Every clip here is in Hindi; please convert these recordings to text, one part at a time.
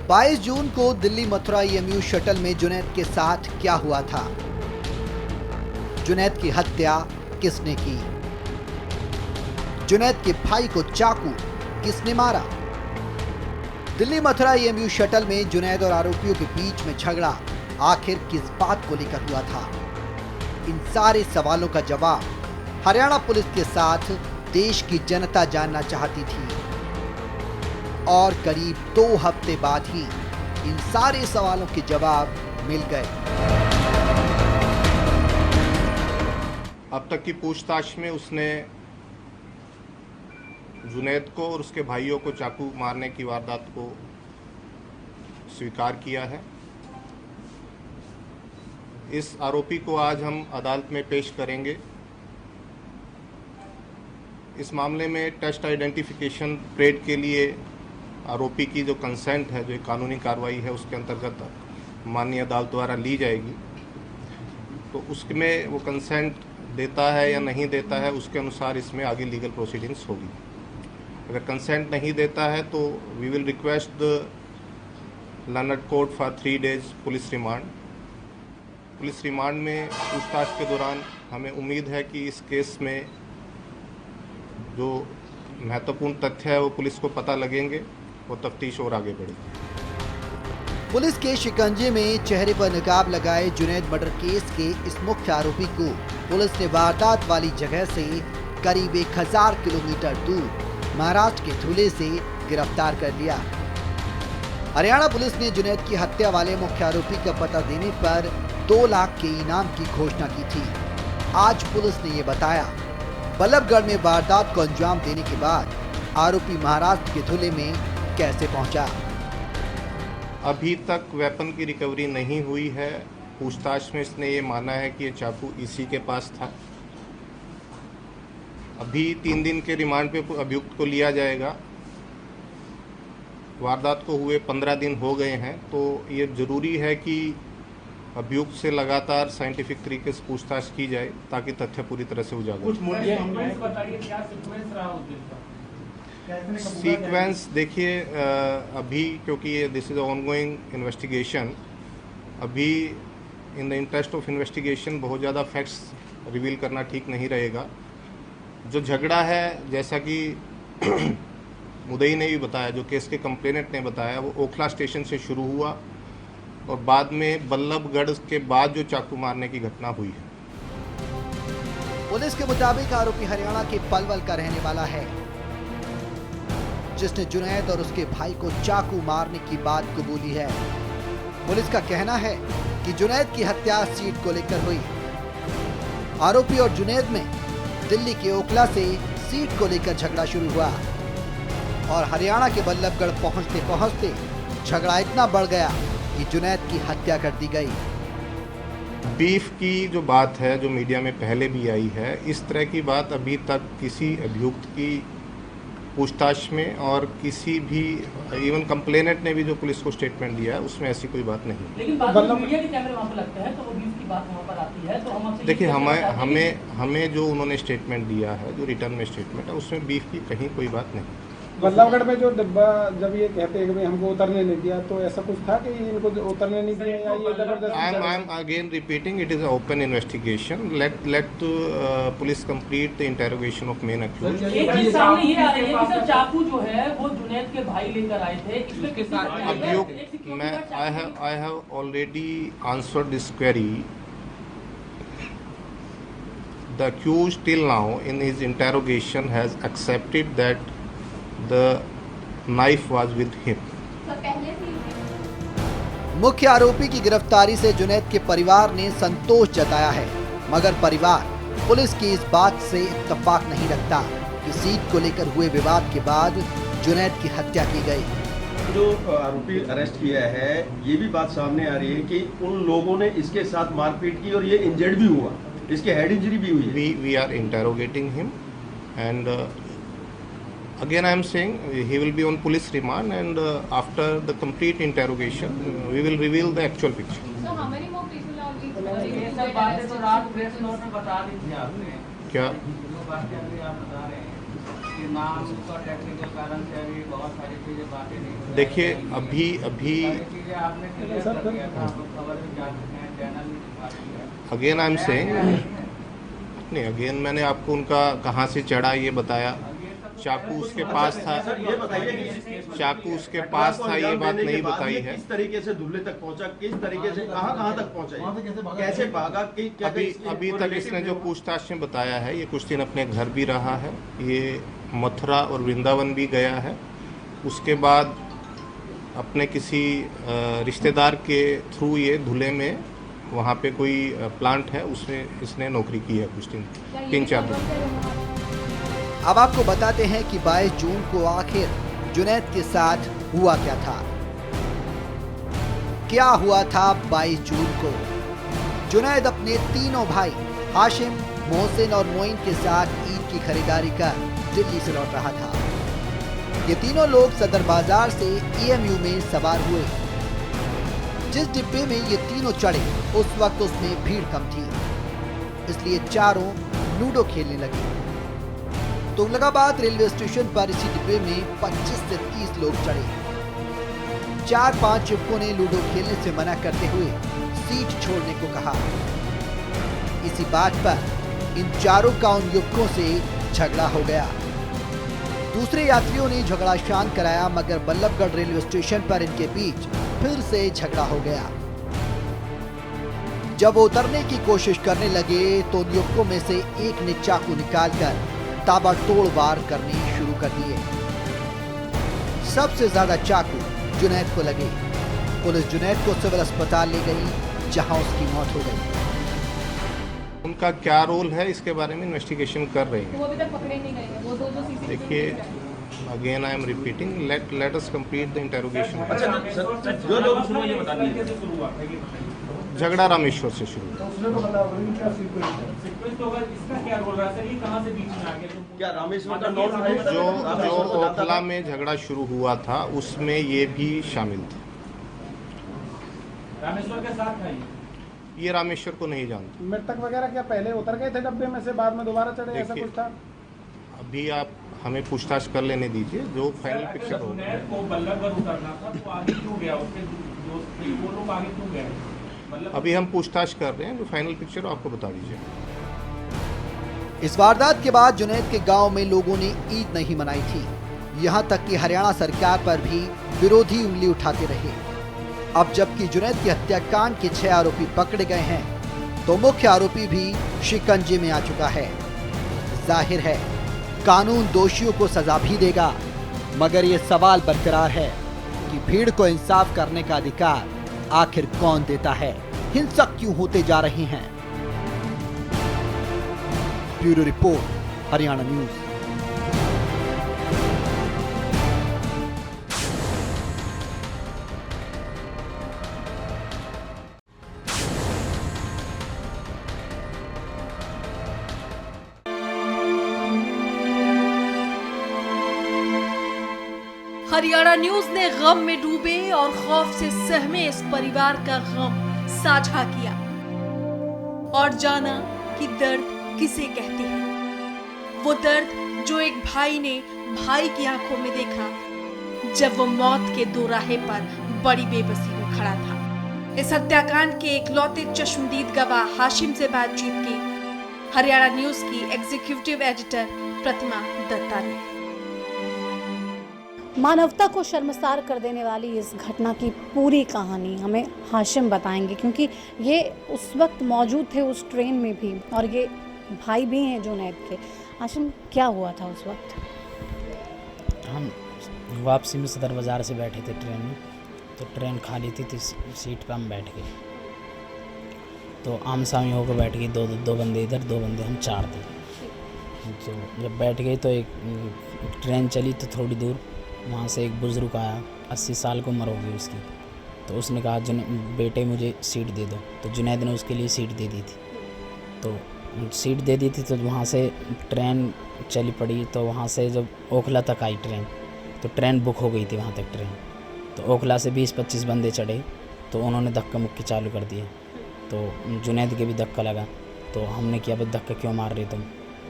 22 जून को दिल्ली मथुरा EMU शटल में जुनैद के साथ क्या हुआ था? जुनैद की हत्या किसने की? जुनैद के भाई को चाकू किसने मारा? दिल्ली मथुरा EMU शटल में जुनैद और आरोपियों के बीच में झगड़ा आखिर किस बात को लेकर हुआ था? इन सारे सवालों का जवाब हरियाणा पुलिस के साथ देश की जनता जानना चाहती थी और करीब 2 हफ्ते बाद ही इन सारे सवालों के जवाब मिल गए। अब तक की पूछताछ में उसने जुनैद को और उसके भाइयों को चाकू मारने की वारदात को स्वीकार किया है। इस आरोपी को आज हम अदालत में पेश करेंगे। इस मामले में टेस्ट आइडेंटिफिकेशन परेड के लिए आरोपी की जो कंसेंट है, जो एक कानूनी कार्रवाई है, उसके अंतर्गत माननीय अदालत द्वारा ली जाएगी। तो उसमें वो कंसेंट देता है या नहीं देता है, उसके अनुसार इसमें आगे लीगल प्रोसीडिंग्स होगी। अगर कंसेंट नहीं देता है तो we will request the learned court for 3 days police remand. Police remand में पूछताछ के दौरान हमें उम्मीद है कि इस केस में जो महत्वपूर्ण तथ्य है वो पुलिस को पता लगेंगे और तफ्तीश और आगे बढ़ेगी। पुलिस के शिकंजे में चेहरे पर नकाब लगाए जुनैद मर्डर केस के इस मुख्य आरोपी को पुलिस ने वारदात वाली जगह से करीब 1000 किलोमीटर दूर महाराष्ट्र के धुले से गिरफ्तार कर लिया। हरियाणा पुलिस ने जुनैद की हत्या वाले मुख्य आरोपी का पता देने पर 2 लाख के इनाम की घोषणा की थी। आज पुलिस ने ये बताया, बल्लभगढ़ में वारदात को अंजाम देने के बाद आरोपी महाराष्ट्र के धुले में कैसे पहुंचा? अभी तक वेपन की रिकवरी नहीं हुई है। पूछताछ में इसने ये माना है कि ये चाकू इसी के पास था। अभी 3 दिन के रिमांड पे अभियुक्त को लिया जाएगा। वारदात को हुए 15 दिन हो गए हैं, तो ये ज़रूरी है कि अभियुक्त से लगातार साइंटिफिक तरीके से पूछताछ की जाए ताकि तथ्य पूरी तरह से उजागर। सीक्वेंस देखिए, अभी क्योंकि ये दिस इज ऑनगोइंग इन्वेस्टिगेशन, अभी in the interest of investigation बहुत ज़्यादा फैक्ट्स रिवील करना ठीक नहीं रहेगा। जो झगड़ा है, जैसा कि मुदई ने भी बताया, जो केस के कंप्लेनेंट ने बताया, वो ओखला स्टेशन से शुरू हुआ और बाद में बल्लभगढ़ के बाद जो चाकू मारने की घटना हुई है। पुलिस के मुताबिक आरोपी हरियाणा के पलवल का रहने वाला है, जिसने जुनैद और उसके भाई को चाकू मारने की बात कबूली है। पुलिस का कहना है कि जुनैद की हत्या सीट को लेकर हुई। आरोपी और जुनैद में दिल्ली के ओखला से सीट को लेकर झगड़ा शुरू हुआ और हरियाणा के बल्लभगढ़ पहुंचते पहुंचते झगड़ा इतना बढ़ गया कि जुनैद की हत्या कर दी गई। बीफ की जो बात है, जो मीडिया में पहले भी आई है, इस तरह की बात अभी तक किसी अभियुक्त की पूछताछ में और किसी भी इवन कंप्लेनेंट ने भी जो पुलिस को स्टेटमेंट दिया है उसमें ऐसी कोई बात नहीं। लेकिन बाद में मीडिया के कैमरे वहां पर लगते हैं तो वो बीफ की बात वहां पर आती है, तो हम देखिए, हमें जो उन्होंने स्टेटमेंट दिया है, जो रिटर्न में स्टेटमेंट है, उसमें बीफ की कहीं कोई बात नहीं। बल्लभगढ़ में जो डिब्बा जब ये कहते हैं कि भाई हमको उतरने नहीं दिया, तो ऐसा कुछ था कि इनको उतरने नहीं दिया या ये जबरदस्ती? I am again repeating, it is open investigation. Let police complete the interrogation of main accused. एक चीज सामने ये आ रही है कि सर चाकू जो है वो जुनैद के भाई लेकर आए थे। इसके साथ अभियुक्त, मैं I have already answered this query. The accused till now in his interrogation has accepted that the knife was with him. मुख्य आरोपी की गिरफ्तारी से जुनैद के परिवार ने संतोष जताया है, मगर परिवार पुलिस की इस बात से इत्तेफाक नहीं रखता कि सीट को लेकर हुए विवाद के बाद जुनैद की हत्या की गई। जो आरोपी अरेस्ट किया है, ये भी बात सामने आ रही है कि उन लोगों ने इसके साथ मारपीट की और ये इंजर्ड भी हुआ, इसके हेड इंजरी भी हुई है। We are interrogating him and again I am saying he will be on police remand and after the complete interrogation we will reveal the actual picture. So how many more people are we? ये सब बातें तो रात प्रेस नोट में बता दी थी आपने। क्या? जो बातें अभी आप बता रहे हैं कि नाम उसका टेक्निकल कारण से अभी बहुत सारी चीज़ें बातें नहीं हो रही। देखिए अभी सारी चीज़ें आपने क्लियर कर दिया था, आप लोग खबर भी जा चुके हैं, चैनल में दिखा दिया है। अगेन आई एम सेइंग नहीं, अगेन मैंने आपको उनका कहाँ से चढ़ा ये बताया। चाकू उसके पास था, सर ये बताइए कि चाकू उसके पास था, ये बात नहीं बताई है। किस तरीके से धुले तक पहुंचा, किस तरीके से कहां तक पहुंचा, कैसे भागा कि क्या अभी तक इसने जो पूछताछ में बताया है, ये कुछ दिन अपने घर भी रहा है, ये मथुरा और वृंदावन भी गया है। उसके बाद अपने किसी रिश्तेदार के थ्रू ये धुले में वहाँ पे कोई प्लांट है, उसमें इसने नौकरी की है कुछ दिन, 3-4 दिन। अब आपको बताते हैं कि 22 जून को आखिर जुनैद के साथ हुआ क्या था। क्या हुआ था 22 जून को? जुनैद अपने तीनों भाई हाशिम, मोहसिन और मोइन के साथ ईद की खरीदारी कर दिल्ली से लौट रहा था। ये तीनों लोग सदर बाजार से EMU में सवार हुए। जिस डिब्बे में ये तीनों चढ़े उस वक्त उसमें भीड़ कम थी, इसलिए चारों लूडो खेलने लगे। तुगलकाबाद रेलवे स्टेशन पर इसी डिब्बे में 25 से 30 लोग चढ़े। 4-5 युवकों ने लूडो खेलने से मना करते हुए सीट छोड़ने को कहा। इसी बात पर इन चारों का उन युवकों से झगड़ा हो गया। दूसरे यात्रियों ने झगड़ा शांत कराया, मगर बल्लभगढ़ रेलवे स्टेशन पर इनके बीच फिर से झगड़ा हो गया। जब वो उतरने की कोशिश करने लगे तो उन युवकों में से एक ने चाकू निकालकर ताबड़तोड़ वार करने शुरू कर दिए। सबसे ज्यादा चाकू जुनैद को लगे। पुलिस जुनैद को सिविल अस्पताल ले गई, जहां उसकी मौत हो गई। उनका क्या रोल है इसके बारे में इन्वेस्टिगेशन कर रहे तो हैं। वो अभी तक पकड़े नहीं गए हैं, वो दो CCTV देखिए again I am repeating, let us complete the interrogation. अच्छा जो लोग शुरू ये बता दीजिए। झगड़ा रामेश्वर से शुरू हुआ। क्या रामेश्वर का नॉट जो ओखला में झगड़ा शुरू हुआ था उसमें ये भी शामिल था। रामेश्वर के साथ था ये रामेश्वर को नहीं जानता। मृतक वगैरह क्या पहले उतर गए थे डब्बे में से, बाद में दोबारा चढ़े, ऐसा देखिए, कुछ था? अभी आप हमें पूछताछ कर लेने दीजिए, जो फाइनल पिक्चर होगा। जुनैद को बल्लभगढ़ उतरना था, तो आगे क्यों गया? उसके दोस्त थे, वो लोग आगे क्यों गए? मतलब अभी हम पूछताछ कर रहे हैं, जो फाइनल पिक्चर आपको बता दीजिए। इस वारदात के बाद जुनैद के गांव में लोगों ने ईद नहीं मनाई थी। यहां तक कि हरियाणा सरकार पर भी विरोधी उंगली उठाते रहे। अब जबकि जुनैद की हत्याकांड के 6 आरोपी पकड़े गए हैं, तो मुख्य आरोपी भी शिकंजे में आ चुका है। जाहिर है कानून दोषियों को सजा भी देगा, मगर ये सवाल बरकरार है कि भीड़ को इंसाफ करने का अधिकार आखिर कौन देता है? हिंसक क्यों होते जा रहे हैं? Bureau report, Haryana news. Haryana news ने गम में डूबे और खौफ से सहमे इस परिवार का गम साझा किया और जाना कि दर्द किसे कहते हैं। वो दर्द जो एक भाई ने भाई की आंखों में देखा जब वो मौत के दोराहे पर बड़ी बेबसी में खड़ा था। इस हत्याकांड के इकलौते चश्मदीद गवाह हाशिम से बातचीत की हरियाणा न्यूज की एग्जीक्यूटिव एडिटर प्रतिमा दत्ता ने। मानवता को शर्मसार कर देने वाली इस घटना की पूरी कहानी हमें हाशिम बताएंगे, क्योंकि ये उस वक्त मौजूद थे उस ट्रेन में भी और ये भाई भी हैं जुनैद के। हाशिम, क्या हुआ था उस वक्त? हम वापसी में सदर बाज़ार से बैठे थे ट्रेन में, तो ट्रेन खाली थी तो सीट पर हम बैठ गए। तो आम सामी होकर बैठ गए, दो बंदे इधर, 2 बंदे हम, 4 थे। तो जब बैठ गए तो एक ट्रेन चली तो थोड़ी दूर वहाँ से एक बुज़ुर्ग आया, 80 साल की उम्र होगी उसकी। तो उसने कहा बेटे मुझे सीट दे दो। तो जुनैद ने उसके लिए सीट दे दी थी। तो सीट दे दी थी तो वहाँ से ट्रेन चली पड़ी। तो वहाँ से जब ओखला तक आई ट्रेन, तो ट्रेन बुक हो गई थी वहाँ तक ट्रेन। तो ओखला से 20-25 बंदे चढ़े, तो उन्होंने धक्का मुक्की चालू कर दिए। तो जुनैद के भी धक्का लगा। तो हमने किया भाई धक्का क्यों मार रहे तुम?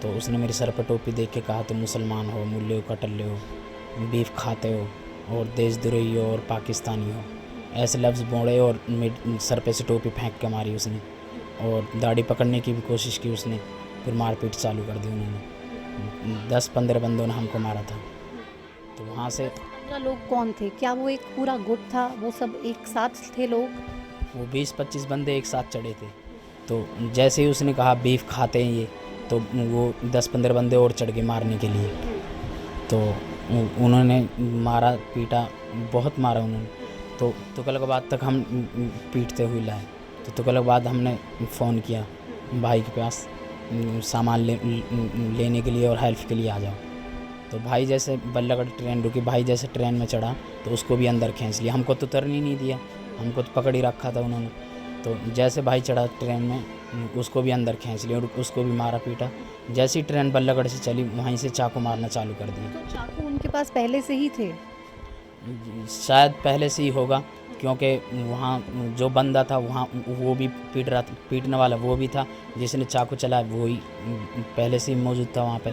तो उसने मेरे सर पर टोपी देख के कहा तुम मुसलमान हो, मुल्ले हो, कटल्ले हो, बीफ खाते हो और देशद्रोही हो और पाकिस्तानी हो, ऐसे लफ्ज़ बोले और सर पे से टोपी फेंक के मारी उसने और दाढ़ी पकड़ने की भी कोशिश की उसने। फिर मारपीट चालू कर दी उन्होंने। 10-15 बंदों ने हमको मारा था। तो वहाँ से 15 लोग कौन थे? क्या वो एक पूरा गुट था? वो सब एक साथ थे लोग? वो 20-25 बंदे एक साथ चढ़े थे। तो जैसे ही उसने कहा बीफ खाते हैं ये, तो वो 10-15 बंदे और चढ़ गए मारने के लिए। तो उन्होंने मारा पीटा, बहुत मारा उन्होंने। तो तुगलकाबाद तक हम पीटते हुए लाए। तो तुगलकाबाद हमने फ़ोन किया भाई के पास सामान लेने के लिए और हेल्प के लिए आ जाओ। तो भाई जैसे बल्लगढ़ ट्रेन रुकी, भाई जैसे ट्रेन में चढ़ा तो उसको भी अंदर खींच लिया। हमको तो उतरने नहीं दिया, हमको तो पकड़ ही रखा था उन्होंने। तो जैसे भाई चढ़ा ट्रेन में उसको भी अंदर खींच लिया और उसको भी मारा पीटा। जैसी ट्रेन बल्लगढ़ से चली वहीं से चाकू मारना चालू कर दिया। तो चाकू उनके पास पहले से ही थे? शायद पहले से ही होगा, क्योंकि वहाँ जो बंदा था वहाँ वो भी पीट रहा था, पीटने वाला वो भी था, जिसने चाकू चलाया वो ही पहले से ही मौजूद था वहाँ पे।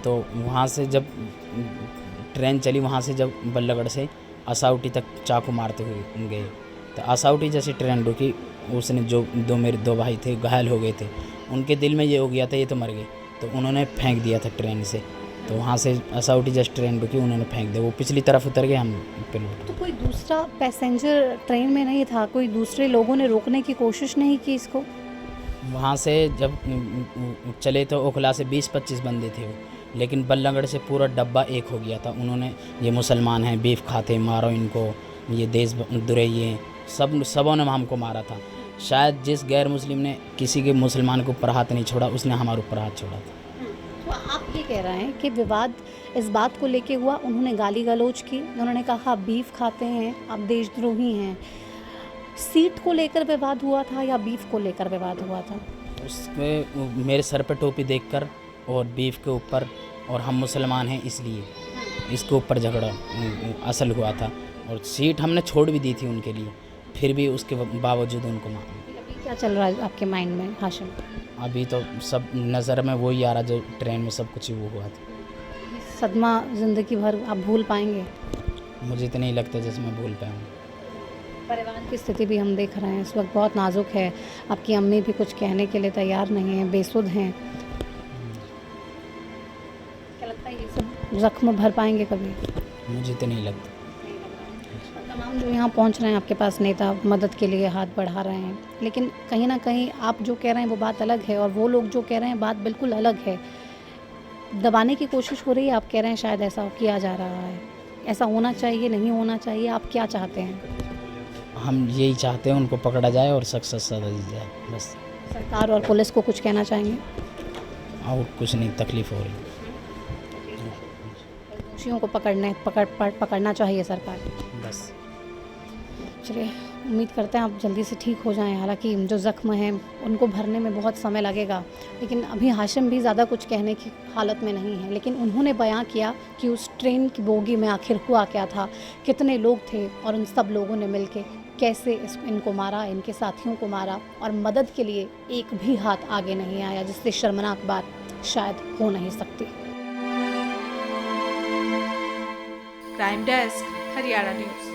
तो वहाँ से जब ट्रेन चली, वहाँ से जब बल्लगढ़ से आसावटी तक चाकू मारते हुए गए। तो आसावटी जैसी ट्रेन रुकी, उसने जो मेरे दो भाई थे घायल हो गए थे, उनके दिल में ये हो गया था ये तो मर गए, तो उन्होंने फेंक दिया था ट्रेन से। तो वहाँ से आसावटी जैसी ट्रेन रुकी, उन्होंने फेंक दिया, वो पिछली तरफ उतर गए, हम पिलट। तो कोई दूसरा पैसेंजर ट्रेन में नहीं था? कोई दूसरे लोगों ने रोकने की कोशिश नहीं की इसको? वहाँ से जब चले तो ओखला से 20-25 बंदे थे वो, लेकिन बल्लगढ़ से पूरा डब्बा एक हो गया था। उन्होंने ये मुसलमान हैं, बीफ खाते, मारो इनको, ये देशद्रोही हैं, सबों ने हमको मारा था। शायद जिस गैर मुस्लिम ने किसी के मुसलमान के ऊपर हाथ नहीं छोड़ा, उसने हमारे ऊपर हाथ छोड़ा था। तो आप ये कह रहे हैं कि विवाद इस बात को लेके हुआ, उन्होंने गाली गलौज की, उन्होंने कहा बीफ खाते हैं, आप देशद्रोही हैं। सीट को लेकर विवाद हुआ था या बीफ को लेकर विवाद हुआ था? उसमें मेरे सर पे टोपी देखकर और बीफ के ऊपर, और हम मुसलमान हैं इसलिए इसके ऊपर झगड़ा असल हुआ था। और सीट हमने छोड़ भी दी थी उनके लिए, फिर भी उसके बावजूद उनको मारा। अभी क्या चल रहा है आपके माइंड में हाशिम? अभी तो सब नज़र में वही आ रहा जो ट्रेन में सब कुछ वो हुआ था। सदमा ज़िंदगी भर आप भूल पाएंगे? मुझे तो नहीं लगता जैसे मैं भूल पाऊँ। परिवार की स्थिति भी हम देख रहे हैं इस वक्त बहुत नाजुक है। आपकी अम्मी भी कुछ कहने के लिए तैयार नहीं है, बेसुध हैं। क्या लगता है ये सब जख्म भर पाएंगे कभी? मुझे तो नहीं लगता। तमाम जो यहाँ पहुँच रहे हैं आपके पास नेता मदद के लिए हाथ बढ़ा रहे हैं, लेकिन कहीं ना कहीं आप जो कह रहे हैं वो बात अलग है और वो लोग जो कह रहे हैं बात बिल्कुल अलग है। दबाने की कोशिश हो रही है, आप कह रहे हैं शायद ऐसा किया जा रहा है। ऐसा होना चाहिए, नहीं होना चाहिए, आप क्या चाहते हैं? हम यही चाहते हैं उनको पकड़ा जाए और सख्त सज़ा दी जाए, बस। सरकार और पुलिस को कुछ कहना चाहेंगे? और कुछ नहीं, तकलीफ़ हो रही। दोषियों को पकड़ना चाहिए सरकार, बस। चलिए उम्मीद करते हैं आप जल्दी से ठीक हो जाएं। हालांकि जो ज़ख्म हैं उनको भरने में बहुत समय लगेगा, लेकिन अभी हाशिम भी ज़्यादा कुछ कहने की हालत में नहीं है। लेकिन उन्होंने बयां किया कि उस ट्रेन की बोगी में आखिर हुआ क्या था, कितने लोग थे और उन सब लोगों ने मिलके कैसे इनको मारा, इनके साथियों को मारा, और मदद के लिए एक भी हाथ आगे नहीं आया, जिससे शर्मनाक बात शायद हो नहीं सकती। Crime desk, Haryana news.